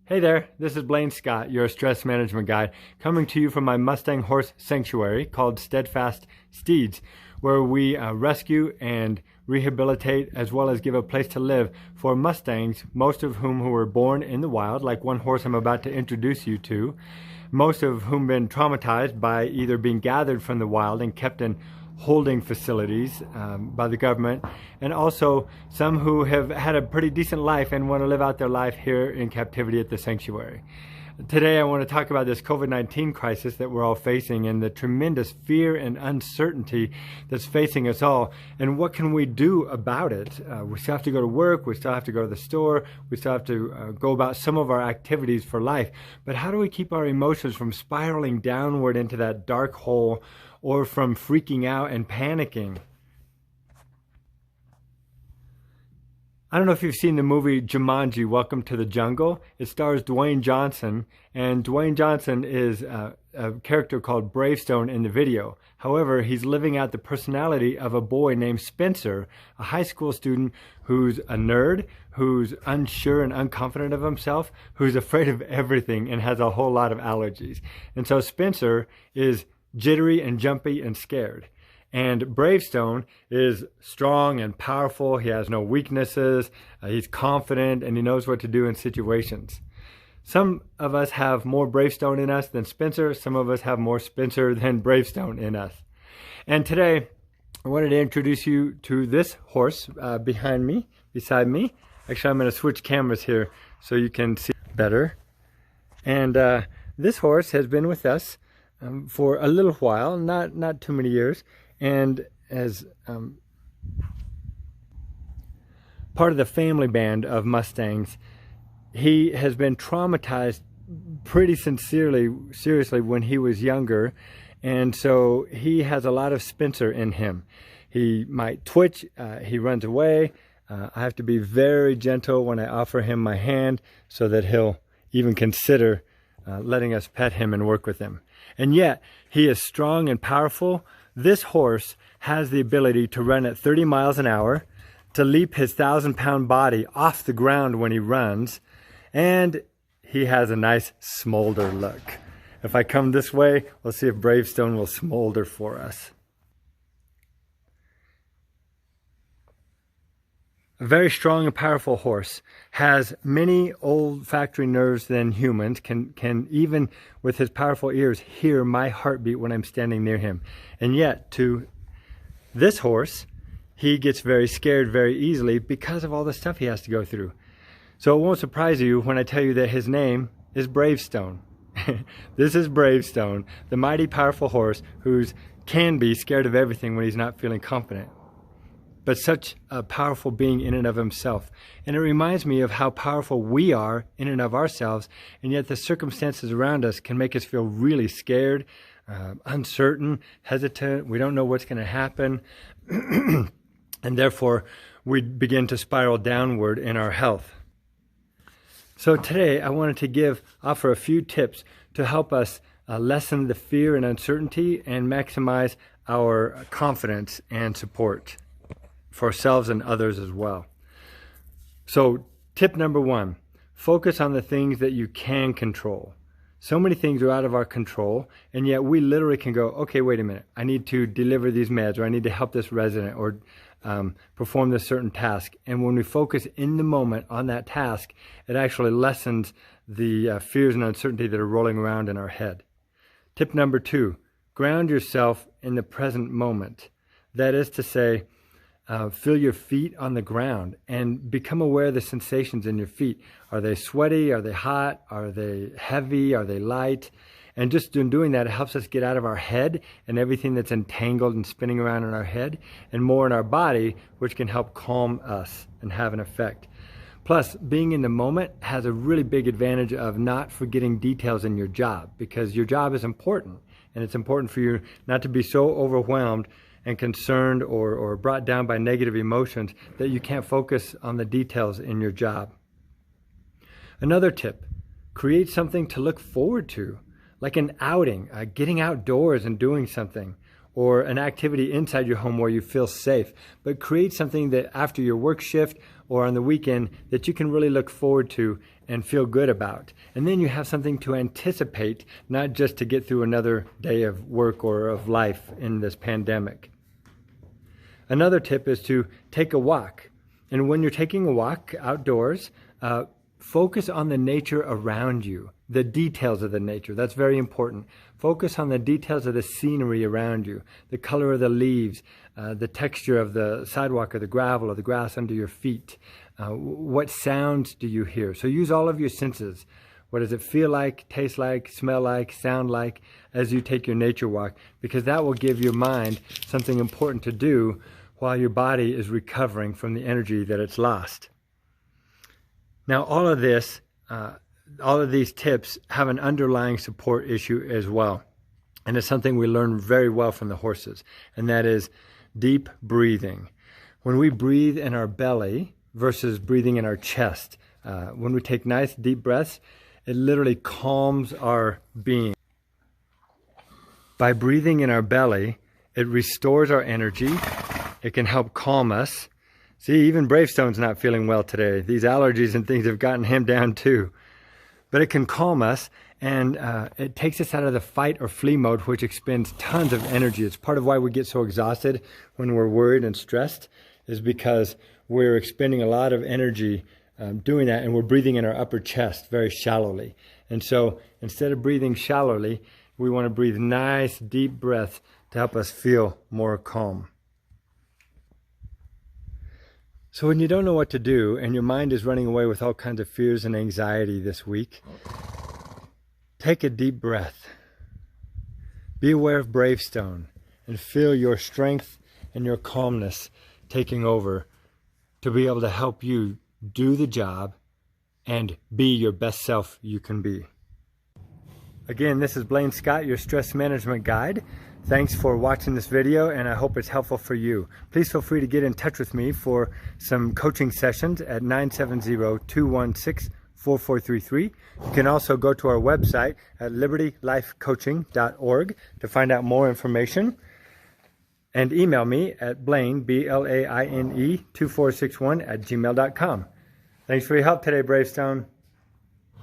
Hey there, this is Blaine Scott, your stress management guide, coming to you from my Mustang horse sanctuary called Steadfast Steeds, where we rescue and rehabilitate as well as give a place to live for Mustangs, most of whom who were born in the wild, like one horse I'm about to introduce you to, most of whom been traumatized by either being gathered from the wild and kept in holding facilities by the government, and also some who have had a pretty decent life and want to live out their life here in captivity at the sanctuary. Today I want to talk about this COVID-19 crisis that we're all facing and the tremendous fear and uncertainty that's facing us all, and what can we do about it. We still have to go to work, we still have to go to the store, we still have to go about some of our activities for life, but how do we keep our emotions from spiraling downward into that dark hole or from freaking out and panicking? I don't know if you've seen the movie Jumanji, Welcome to the Jungle. It stars Dwayne Johnson, and Dwayne Johnson is a character called Bravestone in the video. However, he's living out the personality of a boy named Spencer, a high school student who's a nerd, who's unsure and unconfident of himself, who's afraid of everything and has a whole lot of allergies. And so Spencer is jittery and jumpy and scared. And Bravestone is strong and powerful. He has no weaknesses. He's confident and he knows what to do in situations. Some of us have more Bravestone in us than Spencer. Some of us have more Spencer than Bravestone in us. And today, I wanted to introduce you to this horse beside me. Actually, I'm going to switch cameras here so you can see better. And this horse has been with us for a little while, not too many years, and as part of the family band of Mustangs. He has been traumatized pretty seriously when he was younger, and so he has a lot of Spencer in him. He might twitch, he runs away. I have to be very gentle when I offer him my hand so that he'll even consider letting us pet him and work with him. And yet, he is strong and powerful. This horse has the ability to run at 30 miles an hour, to leap his 1,000-pound body off the ground when he runs, and he has a nice smolder look. If I come this way, we'll see if Bravestone will smolder for us. A very strong and powerful horse has many olfactory nerves than humans, can even with his powerful ears hear my heartbeat when I'm standing near him. And yet to this horse, he gets very scared very easily because of all the stuff he has to go through. So it won't surprise you when I tell you that his name is Bravestone. This is Bravestone, the mighty powerful horse who can be scared of everything when he's not feeling confident, but such a powerful being in and of himself. And it reminds me of how powerful we are in and of ourselves, and yet the circumstances around us can make us feel really scared, uncertain, hesitant. We don't know what's going to happen, and therefore we begin to spiral downward in our health. So today I wanted to offer a few tips to help us lessen the fear and uncertainty and maximize our confidence and support for ourselves and others as well. So tip number one, focus on the things that you can control. So many things are out of our control, and yet we literally can go, okay, wait a minute, I need to deliver these meds, or I need to help this resident, or perform this certain task. And when we focus in the moment on that task, it actually lessens the fears and uncertainty that are rolling around in our head. Tip number two, ground yourself in the present moment. That is to say, feel your feet on the ground and become aware of the sensations in your feet. Are they sweaty? Are they hot? Are they heavy? Are they light? And just in doing that, it helps us get out of our head and everything that's entangled and spinning around in our head, and more in our body, which can help calm us and have an effect. Plus, being in the moment has a really big advantage of not forgetting details in your job, because your job is important, and it's important for you not to be so overwhelmed and concerned or brought down by negative emotions that you can't focus on the details in your job. Another tip, create something to look forward to, like an outing, getting outdoors and doing something, or an activity inside your home where you feel safe. But create something that after your work shift or on the weekend that you can really look forward to and feel good about. And then you have something to anticipate, not just to get through another day of work or of life in this pandemic. Another tip is to take a walk. And when you're taking a walk outdoors, focus on the nature around you, the details of the nature. That's very important. Focus on the details of the scenery around you, the color of the leaves, the texture of the sidewalk or the gravel or the grass under your feet. What sounds do you hear? So use all of your senses. What does it feel like, taste like, smell like, sound like as you take your nature walk? Because that will give your mind something important to do while your body is recovering from the energy that it's lost. Now, all of these tips have an underlying support issue as well. And it's something we learn very well from the horses, and that is deep breathing. When we breathe in our belly versus breathing in our chest, when we take nice deep breaths, it literally calms our being. By breathing in our belly, it restores our energy. It can help calm us. See, even Bravestone's not feeling well today. These allergies and things have gotten him down too. But it can calm us, and it takes us out of the fight or flee mode, which expends tons of energy. It's part of why we get so exhausted when we're worried and stressed, is because we're expending a lot of energy doing that, and we're breathing in our upper chest very shallowly. And so instead of breathing shallowly, we want to breathe nice, deep breaths to help us feel more calm. So when you don't know what to do and your mind is running away with all kinds of fears and anxiety this week, take a deep breath. Be aware of Bravestone and feel your strength and your calmness taking over to be able to help you do the job and be your best self you can be. Again, this is Blaine Scott, your stress management guide. Thanks for watching this video, and I hope it's helpful for you. Please feel free to get in touch with me for some coaching sessions at 970-216-4433. You can also go to our website at libertylifecoaching.org to find out more information. And email me at Blaine, BLAINE 2461 @gmail.com. Thanks for your help today, Bravestone.